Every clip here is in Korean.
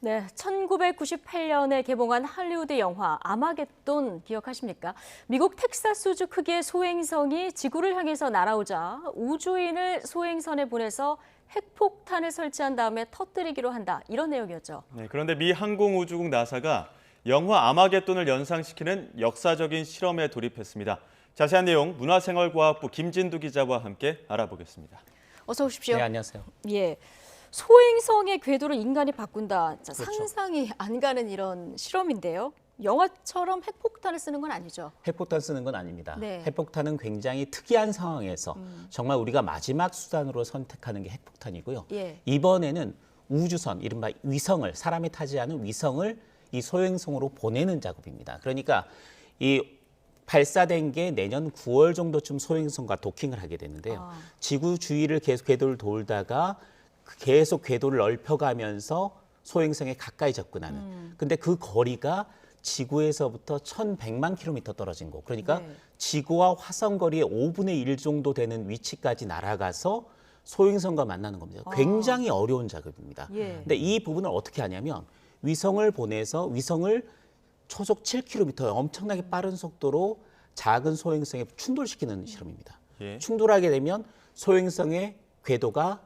네, 1998년에 개봉한 할리우드 영화 아마겟돈 기억하십니까? 미국 텍사스주 크기의 소행성이 지구를 향해서 날아오자 우주인을 소행선에 보내서 핵폭탄을 설치한 다음에 터뜨리기로 한다. 이런 내용이었죠. 네, 그런데 미 항공우주국 나사가 영화 아마겟돈을 연상시키는 역사적인 실험에 돌입했습니다. 자세한 내용 문화생활과학부 김진두 기자와 함께 알아보겠습니다. 어서 오십시오. 네, 안녕하세요. 예. 소행성의 궤도를 인간이 바꾼다. 자, 그렇죠. 상상이 안 가는 이런 실험인데요. 영화처럼 핵폭탄을 쓰는 건 아니죠. 핵폭탄 쓰는 건 아닙니다. 네. 핵폭탄은 굉장히 특이한 상황에서 정말 우리가 마지막 수단으로 선택하는 게 핵폭탄이고요. 예. 이번에는 우주선, 이른바 위성을, 사람이 타지 않은 위성을 이 소행성으로 보내는 작업입니다. 그러니까 이 발사된 게 내년 9월 정도쯤 소행성과 도킹을 하게 되는데요. 지구 주위를 계속 궤도를 돌다가 계속 궤도를 넓혀가면서 소행성에 가까이 접근하는. 근데 그 거리가 지구에서부터 1,100만 킬로미터 떨어진 곳. 그러니까 네. 지구와 화성 거리의 5분의 1 정도 되는 위치까지 날아가서 소행성과 만나는 겁니다. 굉장히 어려운 작업입니다. 예. 근데 이 부분을 어떻게 하냐면 위성을 보내서 위성을 초속 7km 엄청나게 빠른 속도로 작은 소행성에 충돌시키는 실험입니다. 예. 충돌하게 되면 소행성의 궤도가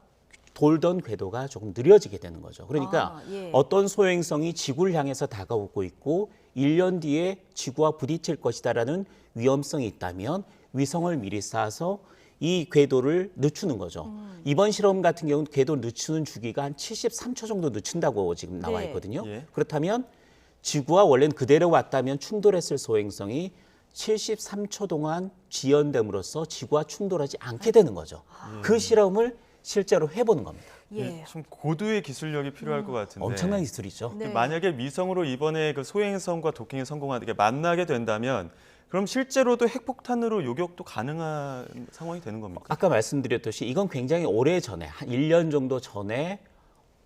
돌던 궤도가 조금 느려지게 되는 거죠. 그러니까 예. 어떤 소행성이 지구를 향해서 다가오고 있고 1년 뒤에 지구와 부딪힐 것이다라는 위험성이 있다면 위성을 미리 쏴서 이 궤도를 늦추는 거죠. 이번 실험 같은 경우는 궤도 늦추는 주기가 한 73초 정도 늦춘다고 지금 나와 네. 있거든요. 예. 그렇다면 지구와 원래는 그대로 왔다면 충돌했을 소행성이 73초 동안 지연됨으로써 지구와 충돌하지 않게 되는 거죠. 그 실험을 실제로 해보는 겁니다. 예. 좀 고도의 기술력이 필요할 것 같은데. 엄청난 기술이죠. 네. 만약에 위성으로 이번에 그 소행성과 도킹에 성공하게 만나게 된다면 그럼 실제로도 핵폭탄으로 요격도 가능한 상황이 되는 겁니까? 아까 말씀드렸듯이 이건 굉장히 오래 전에 한 1년 정도 전에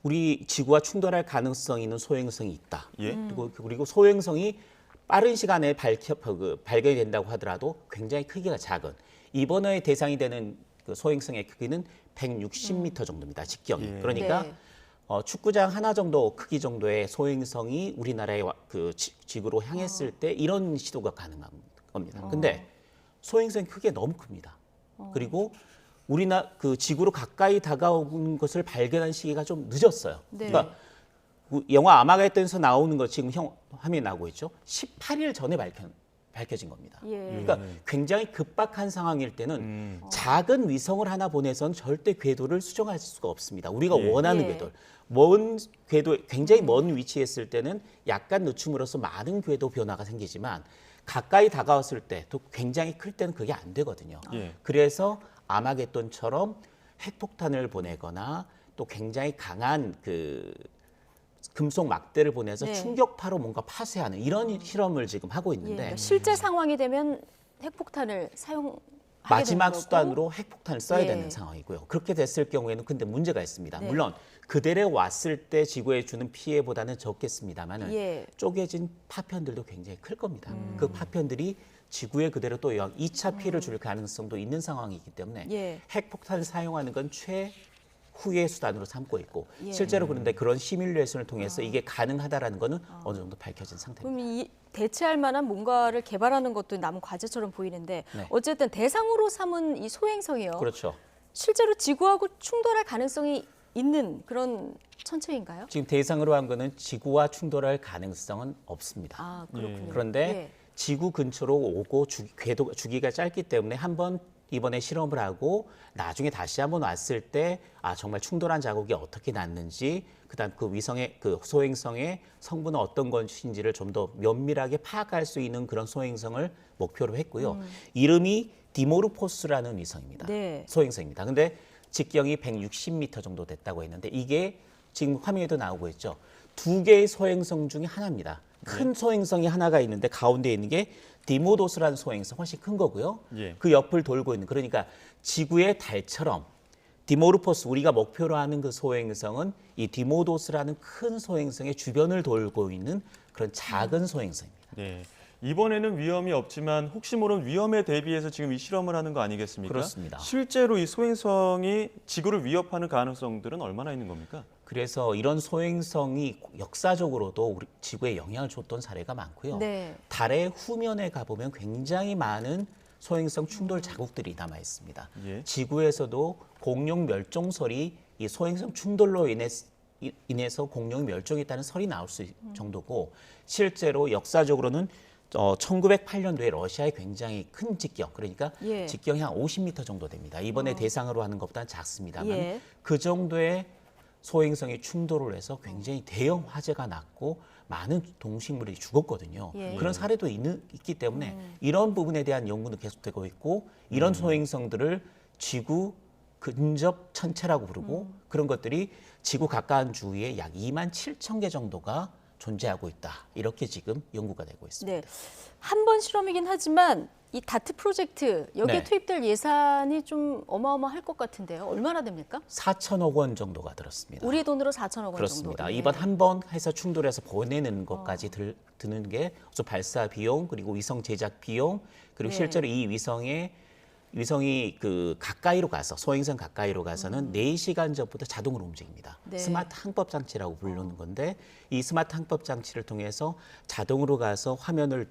우리 지구와 충돌할 가능성이 있는 소행성이 있다. 예. 그리고 소행성이 빠른 시간에 발견이 된다고 하더라도 굉장히 크기가 작은 이번에 대상이 되는 그 소행성의 크기는 160m 정도입니다. 직경이. 예. 그러니까 네. 축구장 하나 정도 크기 정도의 소행성이 우리나라의 그 지구로 향했을 때 이런 시도가 가능한 겁니다. 근데 소행성 크기가 너무 큽니다. 그리고 그 지구로 가까이 다가오는 것을 발견한 시기가 좀 늦었어요. 네. 그러니까 영화 아마겟돈에서 나오는 거 지금 화면에 나오고 있죠. 18일 전에 밝혀진 겁니다. 예. 그러니까 굉장히 급박한 상황일 때는 작은 위성을 하나 보내선 절대 궤도를 수정할 수가 없습니다. 우리가 예. 원하는 예. 궤도. 먼 궤도, 굉장히 먼 위치에 있을 때는 약간 늦춤으로써 많은 궤도 변화가 생기지만 가까이 다가왔을 때 또 굉장히 클 때는 그게 안 되거든요. 예. 그래서 아마겟돈처럼 핵폭탄을 보내거나 또 굉장히 강한 그 금속 막대를 보내서 네. 충격파로 뭔가 파쇄하는 이런 실험을 지금 하고 예. 있는데 그러니까 실제 상황이 되면 핵폭탄을 사용하게 마지막 되는 거고. 수단으로 핵폭탄을 써야 예. 되는 상황이고요. 그렇게 됐을 경우에는 근데 문제가 있습니다. 네. 물론 그대로 왔을 때 지구에 주는 피해보다는 적겠습니다만은 예. 쪼개진 파편들도 굉장히 클 겁니다. 그 파편들이 지구에 그대로 또 2차 피해를 줄 가능성도 있는 상황이기 때문에 예. 핵폭탄을 사용하는 건 최후의 수단으로 삼고 있고 예. 실제로 그런데 그런 시뮬레이션을 통해서 이게 가능하다라는 거는 어느 정도 밝혀진 상태입니다. 그럼 이 대체할 만한 뭔가를 개발하는 것도 남은 과제처럼 보이는데 네. 어쨌든 대상으로 삼은 이 소행성이요. 그렇죠. 실제로 지구하고 충돌할 가능성이 있는 그런 천체인가요? 지금 대상으로 한 거는 지구와 충돌할 가능성은 없습니다. 아, 그렇군요. 그런데 예. 지구 근처로 오고 주기가 짧기 때문에 한번 이번에 실험을 하고 나중에 다시 한번 왔을 때 정말 충돌한 자국이 어떻게 났는지 그다음 그 위성의 그 소행성의 성분은 어떤 것인지를 좀 더 면밀하게 파악할 수 있는 그런 소행성을 목표로 했고요. 이름이 디모르포스라는 위성입니다. 네. 소행성입니다. 근데 직경이 160m 정도 됐다고 했는데 이게 지금 화면에도 나오고 있죠. 두 개의 소행성 중에 하나입니다. 큰 소행성이 하나가 있는데 가운데 있는 게 디모도스라는 소행성 훨씬 큰 거고요. 예. 그 옆을 돌고 있는 그러니까 지구의 달처럼 디모르포스 우리가 목표로 하는 그 소행성은 이 디모도스라는 큰 소행성의 주변을 돌고 있는 그런 작은 소행성입니다. 네. 이번에는 위험이 없지만 혹시 모르는 위험에 대비해서 지금 이 실험을 하는 거 아니겠습니까? 그렇습니다. 실제로 이 소행성이 지구를 위협하는 가능성들은 얼마나 있는 겁니까? 그래서 이런 소행성이 역사적으로도 우리 지구에 영향을 줬던 사례가 많고요. 네. 달의 후면에 가보면 굉장히 많은 소행성 충돌 자국들이 남아 있습니다. 예. 지구에서도 공룡 멸종설이 이 소행성 충돌로 인해서 공룡이 멸종했다는 설이 나올 수 있을 정도고, 실제로 역사적으로는 1908년도에 러시아에 굉장히 큰 직경, 그러니까 예. 직경이 한 50m 정도 됩니다. 이번에 대상으로 하는 것보다는 작습니다만 예. 그 정도의 소행성이 충돌을 해서 굉장히 대형 화재가 났고 많은 동식물이 죽었거든요. 예. 그런 사례도 있기 때문에 이런 부분에 대한 연구는 계속되고 있고, 이런 소행성들을 지구 근접 천체라고 부르고, 그런 것들이 지구 가까운 주위에 약 27,000개 정도가 존재하고 있다. 이렇게 지금 연구가 되고 있습니다. 네. 한 번 실험이긴 하지만 이 다트 프로젝트 여기에 네. 투입될 예산이 좀 어마어마할 것 같은데요. 얼마나 됩니까? 4천억 원 정도가 들었습니다. 우리 돈으로 4천억 원 그렇습니다. 정도. 예. 이번 한 번 해서 충돌해서 보내는 것까지 드는 게 우선 발사 비용, 그리고 위성 제작 비용, 그리고 네. 실제로 이 위성이 그 가까이로 가서, 소행성 가까이로 가서는 4시간 전부터 자동으로 움직입니다. 네. 스마트 항법 장치라고 부르는 건데, 이 스마트 항법 장치를 통해서 자동으로 가서 화면을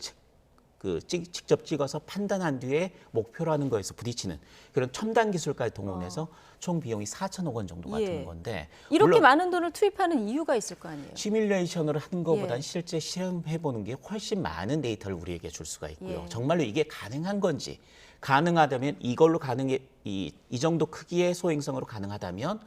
직접 찍어서 판단한 뒤에 목표로 하는 거에서 부딪히는 그런 첨단 기술까지 동원해서 총 비용이 4천억 원 정도가 예. 드는 건데, 이렇게 물론 많은 돈을 투입하는 이유가 있을 거 아니에요. 시뮬레이션을 하는 것보다는 예. 실제 실험해 보는 게 훨씬 많은 데이터를 우리에게 줄 수가 있고요. 예. 정말로 이게 가능한 건지, 가능하다면 이걸로 이 정도 크기의 소행성으로 가능하다면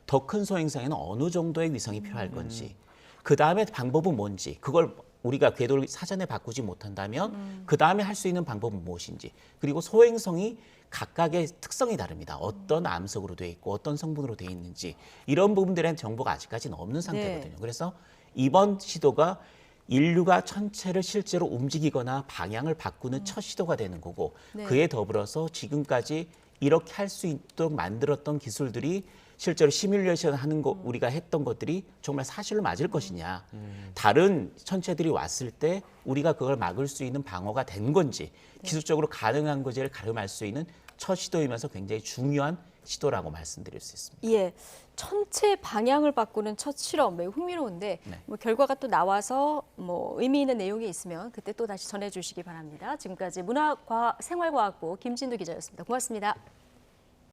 더 큰 소행성에는 어느 정도의 위성이 필요할 건지, 그 다음에 방법은 뭔지, 그걸 우리가 궤도를 사전에 바꾸지 못한다면 그 다음에 할 수 있는 방법은 무엇인지, 그리고 소행성이 각각의 특성이 다릅니다. 어떤 암석으로 되어 있고 어떤 성분으로 되어 있는지, 이런 부분들에 정보가 아직까지는 없는 상태거든요. 네. 그래서 이번 시도가 인류가 천체를 실제로 움직이거나 방향을 바꾸는 첫 시도가 되는 거고, 네. 그에 더불어서 지금까지 이렇게 할 수 있도록 만들었던 기술들이 실제로 시뮬레이션 하는 거 우리가 했던 것들이 정말 사실로 맞을 것이냐, 다른 천체들이 왔을 때 우리가 그걸 막을 수 있는 방어가 된 건지, 기술적으로 가능한 건지를 가름할 수 있는 첫 시도이면서 굉장히 중요한 시도라고 말씀드릴 수 있습니다. 예, 천체 방향을 바꾸는 첫 실험 매우 흥미로운데 네. 뭐 결과가 또 나와서 뭐 의미 있는 내용이 있으면 그때 또 다시 전해주시기 바랍니다. 지금까지 문화생활과학부 김진두 기자였습니다. 고맙습니다.